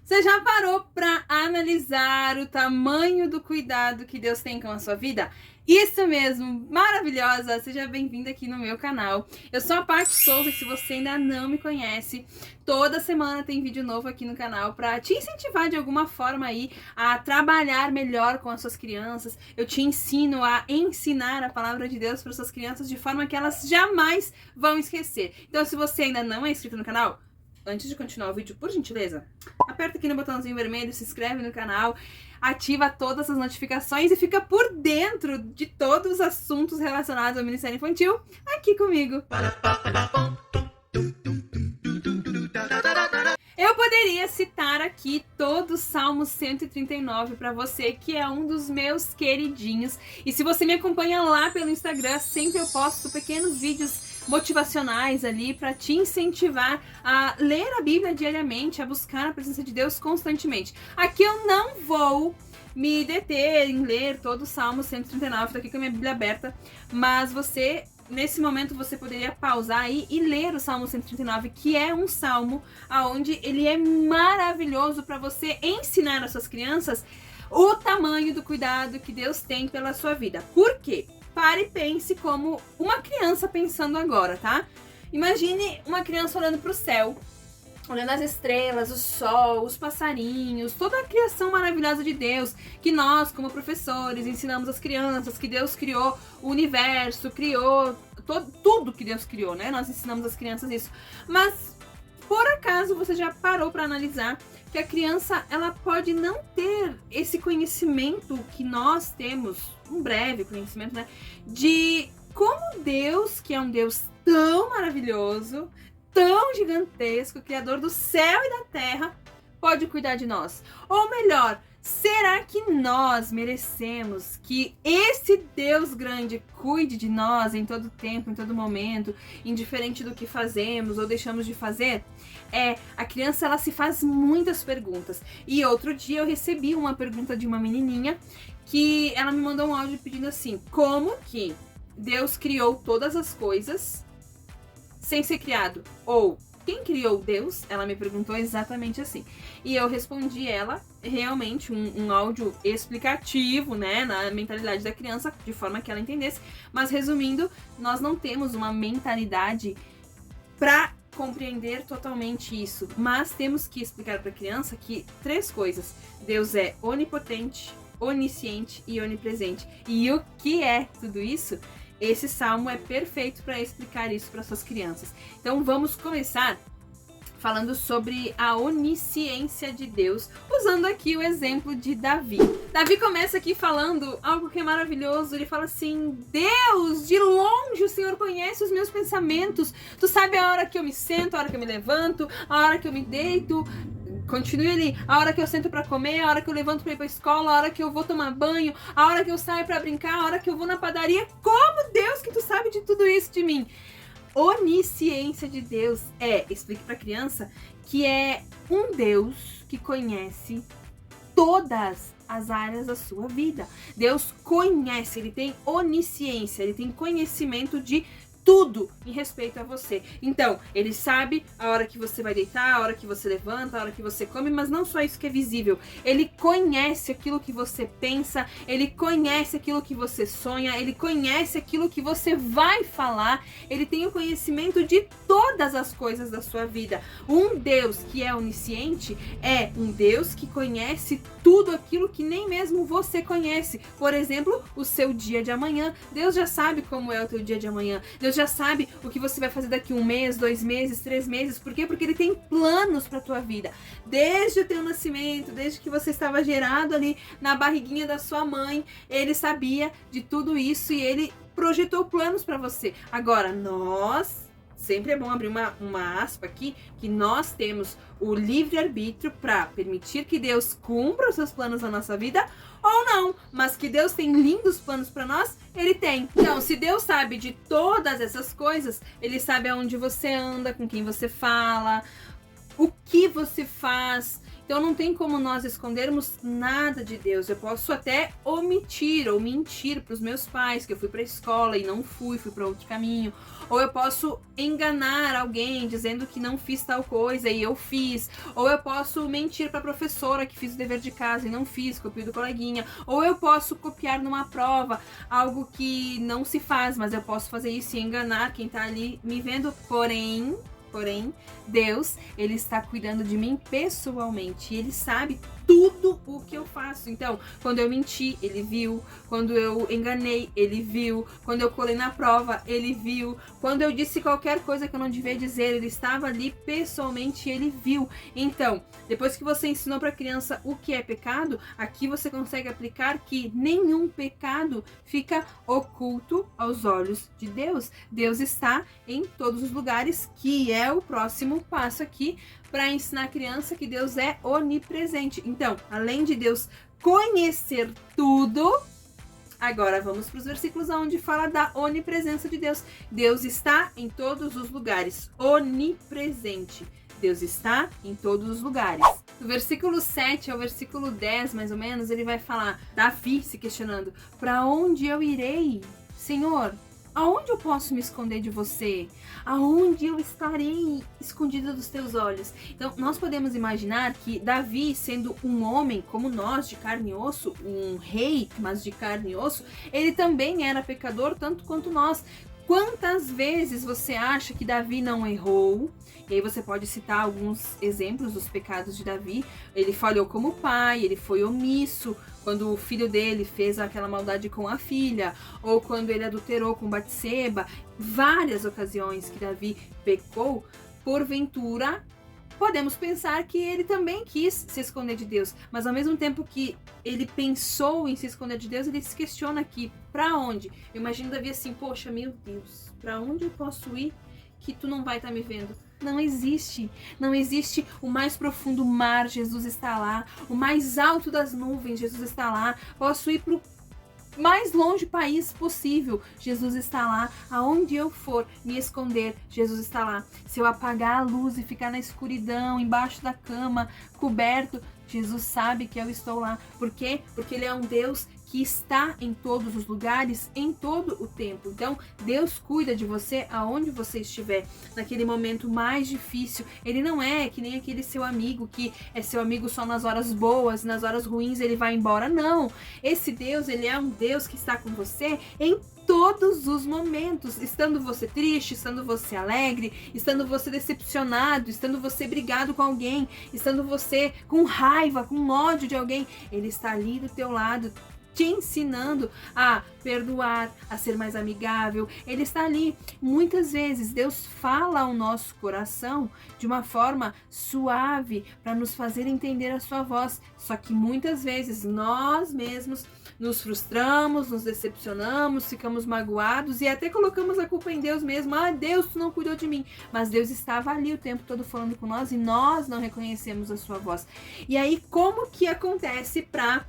Você já parou para analisar o tamanho do cuidado que Deus tem com a sua vida? Isso mesmo, maravilhosa! Seja bem-vinda aqui no meu canal. Eu sou a Paty Souza e se você ainda não me conhece, toda semana tem vídeo novo aqui no canal para te incentivar de alguma forma aí a trabalhar melhor com as suas crianças. Eu te ensino a ensinar a palavra de Deus para suas crianças de forma que elas jamais vão esquecer. Então, se você ainda não é inscrito no canal, antes de continuar o vídeo, por gentileza, aperta aqui no botãozinho vermelho, se inscreve no canal, ativa todas as notificações e fica por dentro de todos os assuntos relacionados ao Ministério Infantil aqui comigo. Eu poderia citar aqui todo o Salmo 139 para você, que é um dos meus queridinhos. E se você me acompanha lá pelo Instagram, sempre eu posto pequenos vídeos motivacionais ali para te incentivar a ler a Bíblia diariamente, a buscar a presença de Deus constantemente. Aqui eu não vou me deter em ler todo o Salmo 139, tô aqui com a minha Bíblia aberta, mas você, nesse momento, você poderia pausar aí e ler o Salmo 139, que é um salmo onde ele é maravilhoso para você ensinar às suas crianças o tamanho do cuidado que Deus tem pela sua vida. Por quê? Pare e pense como uma criança pensando agora, tá? Imagine uma criança olhando para o céu, olhando as estrelas, o sol, os passarinhos, toda a criação maravilhosa de Deus, que nós, como professores, ensinamos às crianças, que Deus criou o universo, criou tudo que Deus criou, né? Nós ensinamos às crianças isso. Mas, por acaso, você já parou para analisar que a criança, ela pode não ter esse conhecimento que nós temos, um breve conhecimento, né? De como Deus, que é um Deus tão maravilhoso, tão gigantesco, criador do céu e da terra, pode cuidar de nós. Ou melhor, será que nós merecemos que esse Deus grande cuide de nós em todo tempo, em todo momento, indiferente do que fazemos ou deixamos de fazer? A criança, ela se faz muitas perguntas. E outro dia eu recebi uma pergunta de uma menininha que ela me mandou um áudio pedindo assim: como que Deus criou todas as coisas sem ser criado? Ou quem criou Deus? Ela me perguntou exatamente assim. E eu respondi ela realmente um áudio explicativo, né, na mentalidade da criança, de forma que ela entendesse. Mas resumindo, nós não temos uma mentalidade para compreender totalmente isso. Mas temos que explicar para a criança que 3 coisas: Deus é onipotente, onisciente e onipresente. E o que é tudo isso? Esse salmo é perfeito para explicar isso para suas crianças. Então vamos começar falando sobre a onisciência de Deus, usando aqui o exemplo de Davi. Davi começa aqui falando algo que é maravilhoso. Ele fala assim: Deus, de longe o Senhor conhece os meus pensamentos. Tu sabe a hora que eu me sento, a hora que eu me levanto, a hora que eu me deito. Continue ali, a hora que eu sento pra comer, a hora que eu levanto pra ir pra escola, a hora que eu vou tomar banho, a hora que eu saio pra brincar, a hora que eu vou na padaria. Como, Deus, que tu sabe de tudo isso de mim? Onisciência de Deus explique pra criança, que é um Deus que conhece todas as áreas da sua vida. Deus conhece, ele tem onisciência, ele tem conhecimento de tudo em respeito a você. Então, ele sabe a hora que você vai deitar, a hora que você levanta, a hora que você come, mas não só isso que é visível. Ele conhece aquilo que você pensa, ele conhece aquilo que você sonha, ele conhece aquilo que você vai falar, ele tem o conhecimento de todas as coisas da sua vida. Um Deus que é onisciente é um Deus que conhece tudo aquilo que nem mesmo você conhece. Por exemplo, o seu dia de amanhã. Deus já sabe como é o teu dia de amanhã. Deus já sabe o que você vai fazer daqui 1 mês, 2 meses, 3 meses. Por quê? Porque ele tem planos para tua vida. Desde o teu nascimento, desde que você estava gerado ali na barriguinha da sua mãe, ele sabia de tudo isso e ele projetou planos para você. Agora, sempre é bom abrir uma aspa aqui, que nós temos o livre-arbítrio para permitir que Deus cumpra os seus planos na nossa vida ou não, mas que Deus tem lindos planos para nós, ele tem. Então, se Deus sabe de todas essas coisas, ele sabe aonde você anda, com quem você fala, o que você faz. Então não tem como nós escondermos nada de Deus. Eu posso até omitir ou mentir para os meus pais que eu fui para a escola e não fui para outro caminho. Ou eu posso enganar alguém dizendo que não fiz tal coisa e eu fiz. Ou eu posso mentir para a professora que fiz o dever de casa e não fiz, copiei do coleguinha. Ou eu posso copiar numa prova algo que não se faz, mas eu posso fazer isso e enganar quem tá ali me vendo. Porém, Deus, ele está cuidando de mim pessoalmente. E ele sabe tudo o que eu faço. Então, quando eu menti, ele viu. Quando eu enganei, ele viu. Quando eu colei na prova, ele viu. Quando eu disse qualquer coisa que eu não devia dizer, ele estava ali pessoalmente e ele viu. Então, depois que você ensinou para a criança o que é pecado, aqui você consegue aplicar que nenhum pecado fica oculto aos olhos de Deus. Deus está em todos os lugares, que é o próximo passo aqui para ensinar a criança que Deus é onipresente. Então, além de Deus conhecer tudo, agora vamos para os versículos onde fala da onipresença de Deus. Deus está em todos os lugares, onipresente. Deus está em todos os lugares. Do versículo 7 ao versículo 10, mais ou menos, ele vai falar, Davi se questionando, para onde eu irei, Senhor? Aonde eu posso me esconder de você? Aonde eu estarei escondida dos teus olhos? Então, nós podemos imaginar que Davi, sendo um homem como nós, de carne e osso, um rei, mas de carne e osso, ele também era pecador, tanto quanto nós. Quantas vezes você acha que Davi não errou? E aí você pode citar alguns exemplos dos pecados de Davi. Ele falhou como pai, ele foi omisso quando o filho dele fez aquela maldade com a filha, ou quando ele adulterou com Batseba. Várias ocasiões que Davi pecou, porventura, podemos pensar que ele também quis se esconder de Deus, mas ao mesmo tempo que ele pensou em se esconder de Deus, ele se questiona aqui, para onde? Eu imagino Davi assim, poxa, meu Deus, para onde eu posso ir que tu não vai estar me vendo? Não existe o mais profundo mar, Jesus está lá, o mais alto das nuvens, Jesus está lá, posso ir pro mais longe país possível, Jesus está lá. Aonde eu for me esconder, Jesus está lá. Se eu apagar a luz e ficar na escuridão, embaixo da cama, coberto, Jesus sabe que eu estou lá. Por quê? Porque ele é um Deus que está em todos os lugares, em todo o tempo. Então, Deus cuida de você aonde você estiver, naquele momento mais difícil. Ele não é que nem aquele seu amigo que é seu amigo só nas horas boas, nas horas ruins ele vai embora. Não, esse Deus, ele é um Deus que está com você em todos os momentos, estando você triste, estando você alegre, estando você decepcionado, estando você brigado com alguém, estando você com raiva, com ódio de alguém, ele está ali do teu lado, te ensinando a perdoar, a ser mais amigável. Ele está ali. Muitas vezes Deus fala ao nosso coração de uma forma suave para nos fazer entender a sua voz. Só que muitas vezes nós mesmos nos frustramos, nos decepcionamos, ficamos magoados e até colocamos a culpa em Deus mesmo. Ah, Deus, tu não cuidou de mim. Mas Deus estava ali o tempo todo falando com nós e nós não reconhecemos a sua voz. E aí, como que acontece para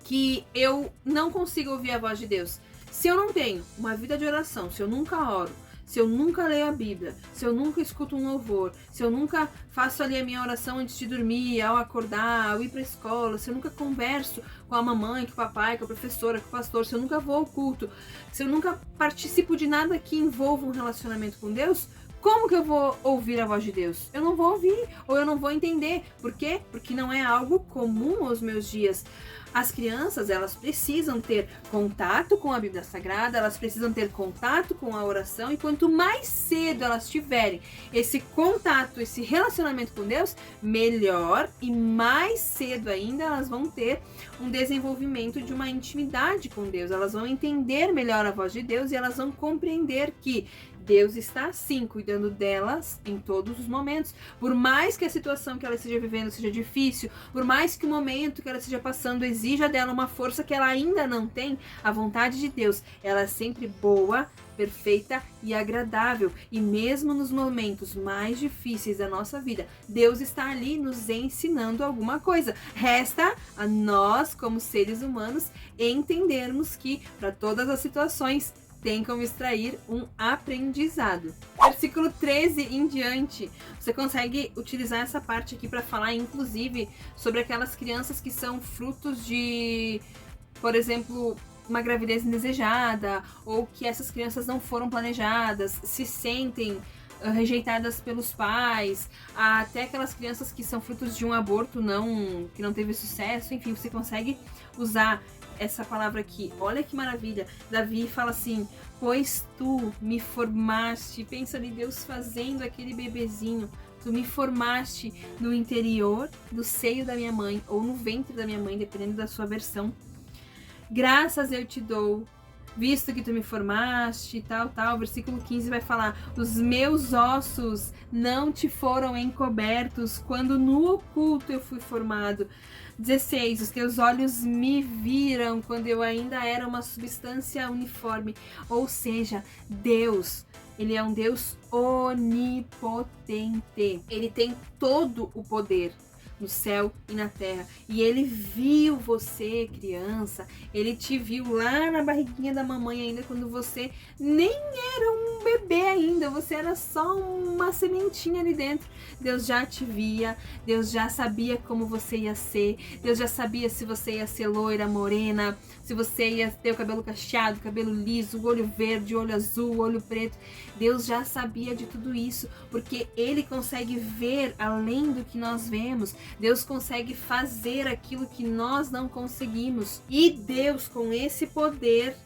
que eu não consigo ouvir a voz de Deus? Se eu não tenho uma vida de oração, se eu nunca oro, se eu nunca leio a Bíblia, se eu nunca escuto um louvor, se eu nunca faço ali a minha oração antes de dormir, ao acordar, ao ir para a escola, se eu nunca converso com a mamãe, com o papai, com a professora, com o pastor, se eu nunca vou ao culto, se eu nunca participo de nada que envolva um relacionamento com Deus, como que eu vou ouvir a voz de Deus? Eu não vou ouvir, ou eu não vou entender. Por quê? Porque não é algo comum aos meus dias. As crianças, elas precisam ter contato com a Bíblia Sagrada, elas precisam ter contato com a oração, e quanto mais cedo elas tiverem esse contato, esse relacionamento com Deus, melhor, e mais cedo ainda elas vão ter um desenvolvimento de uma intimidade com Deus. Elas vão entender melhor a voz de Deus e elas vão compreender que Deus está sim cuidando delas em todos os momentos. Por mais que a situação que ela esteja vivendo seja difícil, por mais que o momento que ela esteja passando exija dela uma força que ela ainda não tem, a vontade de Deus, ela é sempre boa, perfeita e agradável. E mesmo nos momentos mais difíceis da nossa vida, Deus está ali nos ensinando alguma coisa. Resta a nós, como seres humanos, entendermos que para todas as situações, tem como extrair um aprendizado. Versículo 13 em diante, você consegue utilizar essa parte aqui para falar, inclusive, sobre aquelas crianças que são frutos de, por exemplo, uma gravidez indesejada, ou que essas crianças não foram planejadas, se sentem rejeitadas pelos pais, até aquelas crianças que são frutos de um aborto que não teve sucesso. Enfim, você consegue usar essa palavra aqui. Olha que maravilha. Davi fala assim: pois tu me formaste. Pensa ali, Deus fazendo aquele bebezinho. Tu me formaste no interior do seio da minha mãe, ou no ventre da minha mãe, dependendo da sua versão. Graças eu te dou, visto que tu me formaste, tal. Versículo 15 vai falar: os meus ossos não te foram encobertos, quando no oculto eu fui formado. 16, os teus olhos me viram, quando eu ainda era uma substância uniforme. Ou seja, Deus, ele é um Deus onipotente. Ele tem todo o poder no céu e na terra. E ele viu você, criança. Ele te viu lá na barriguinha da mamãe ainda, quando você nem era um bebê ainda. Você era só uma sementinha ali dentro. Deus já te via. Deus já sabia como você ia ser. Deus já sabia se você ia ser loira, morena, se você ia ter o cabelo cacheado, cabelo liso, o olho verde, o olho azul, o olho preto. Deus já sabia de tudo isso, porque ele consegue ver além do que nós vemos. Deus consegue fazer aquilo que nós não conseguimos. E Deus, com esse poder,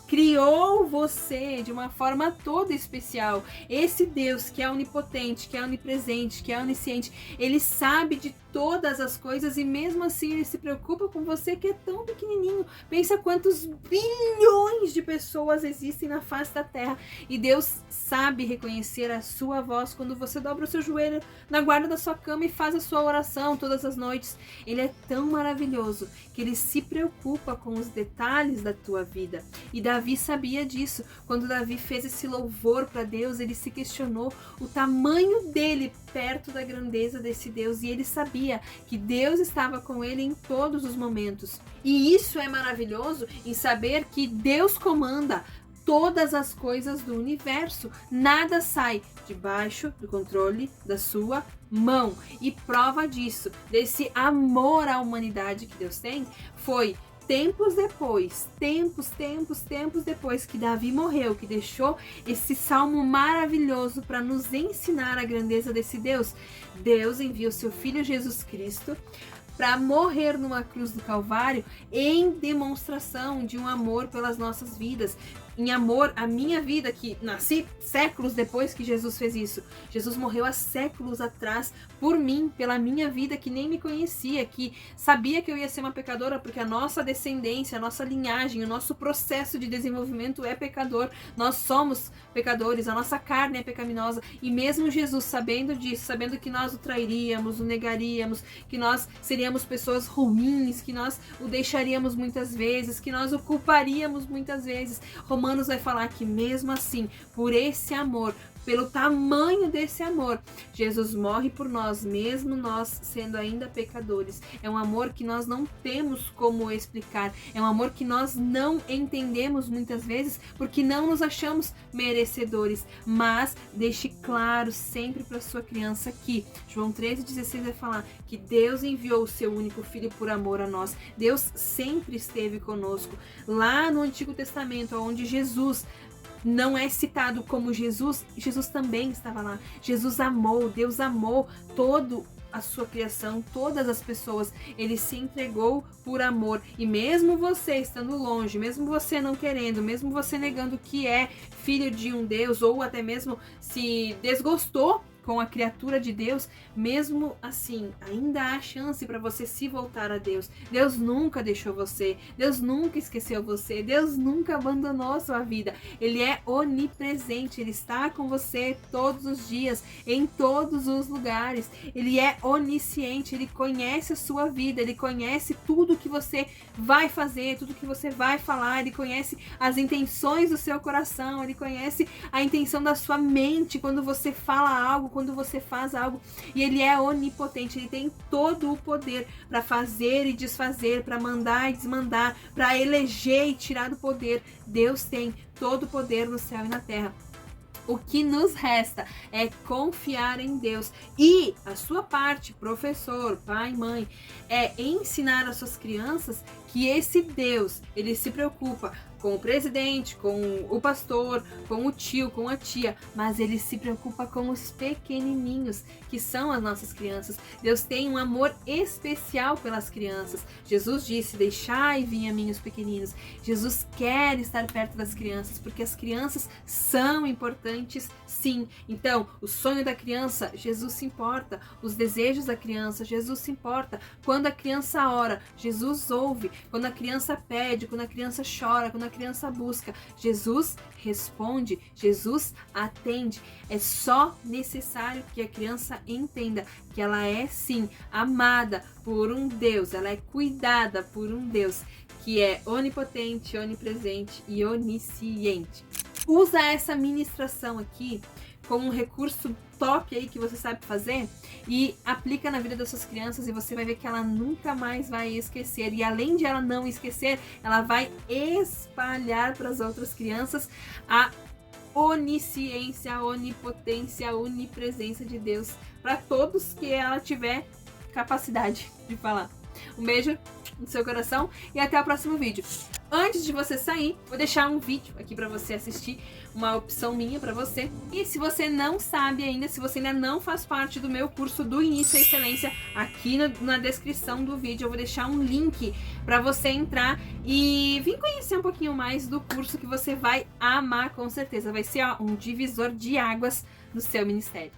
criou você de uma forma toda especial. Esse Deus que é onipotente, que é onipresente, que é onisciente, ele sabe de todas as coisas, e mesmo assim ele se preocupa com você, que é tão pequenininho. Pensa quantos bilhões de pessoas existem na face da terra, e Deus sabe reconhecer a sua voz quando você dobra o seu joelho na guarda da sua cama e faz a sua oração todas as noites. Ele é tão maravilhoso que ele se preocupa com os detalhes da tua vida. E Davi sabia disso. Quando Davi fez esse louvor para Deus, ele se questionou o tamanho dele perto da grandeza desse Deus, e ele sabia que Deus estava com ele em todos os momentos. E isso é maravilhoso, em saber que Deus comanda todas as coisas do universo. Nada sai debaixo do controle da sua mão. E prova disso, desse amor à humanidade que Deus tem, foi tempos depois que Davi morreu, que deixou esse salmo maravilhoso para nos ensinar a grandeza desse Deus. Deus envia o seu Filho Jesus Cristo para morrer numa cruz do Calvário, em demonstração de um amor pelas nossas vidas, em amor à minha vida, que nasci séculos depois que Jesus fez isso. Jesus morreu há séculos atrás por mim, pela minha vida, que nem me conhecia, que sabia que eu ia ser uma pecadora, porque a nossa descendência, a nossa linhagem, o nosso processo de desenvolvimento é pecador. Nós somos pecadores, a nossa carne é pecaminosa, e mesmo Jesus, sabendo disso, sabendo que nós o trairíamos, o negaríamos, que nós seríamos pessoas ruins, que nós o deixaríamos muitas vezes, que nós o culparíamos muitas vezes, Romanos vai falar que mesmo assim, por esse amor, pelo tamanho desse amor, Jesus morre por nós, mesmo nós sendo ainda pecadores. É um amor que nós não temos como explicar. É um amor que nós não entendemos muitas vezes, porque não nos achamos merecedores. Mas deixe claro sempre para sua criança que João 13,16 vai falar que Deus enviou o seu único Filho por amor a nós. Deus sempre esteve conosco. Lá no Antigo Testamento, onde Jesus não é citado como Jesus, Jesus também estava lá. Jesus amou, Deus amou toda a sua criação, todas as pessoas. Ele se entregou por amor. E mesmo você estando longe, mesmo você não querendo, mesmo você negando que é filho de um Deus, ou até mesmo se desgostou com a criatura de Deus, mesmo assim, ainda há chance para você se voltar a Deus. Deus nunca deixou você, Deus nunca esqueceu você, Deus nunca abandonou a sua vida. Ele é onipresente, Ele está com você todos os dias, em todos os lugares. Ele é onisciente, Ele conhece a sua vida, Ele conhece tudo que você vai fazer, tudo que você vai falar, Ele conhece as intenções do seu coração, Ele conhece a intenção da sua mente quando você fala algo, quando você faz algo, e ele é onipotente, ele tem todo o poder para fazer e desfazer, para mandar e desmandar, para eleger e tirar do poder. Deus tem todo o poder no céu e na terra. O que nos resta é confiar em Deus. E a sua parte, professor, pai, mãe, é ensinar às suas crianças que esse Deus, ele se preocupa com o presidente, com o pastor, com o tio, com a tia, mas ele se preocupa com os pequenininhos, que são as nossas crianças. Deus tem um amor especial pelas crianças. Jesus disse: deixai vir a mim os pequeninos. Jesus quer estar perto das crianças, porque as crianças são importantes, sim. Então, o sonho da criança, Jesus se importa. Os desejos da criança, Jesus se importa. Quando a criança ora, Jesus ouve. Quando a criança pede, quando a criança chora, quando a criança busca, Jesus responde, Jesus atende. É só necessário que a criança entenda que ela é sim amada por um Deus, ela é cuidada por um Deus que é onipotente, onipresente e onisciente. Usa essa ministração aqui como um recurso top aí que você sabe fazer e aplica na vida das suas crianças, e você vai ver que ela nunca mais vai esquecer. E além de ela não esquecer, ela vai espalhar para as outras crianças a onisciência, a onipotência, a onipresença de Deus para todos que ela tiver capacidade de falar. Um beijo no seu coração e até o próximo vídeo. Antes de você sair, vou deixar um vídeo aqui para você assistir, uma opção minha para você. E se você não sabe ainda, se você ainda não faz parte do meu curso do Início à Excelência, aqui na descrição do vídeo eu vou deixar um link para você entrar e vir conhecer um pouquinho mais do curso, que você vai amar com certeza. Vai ser um divisor de águas no seu ministério.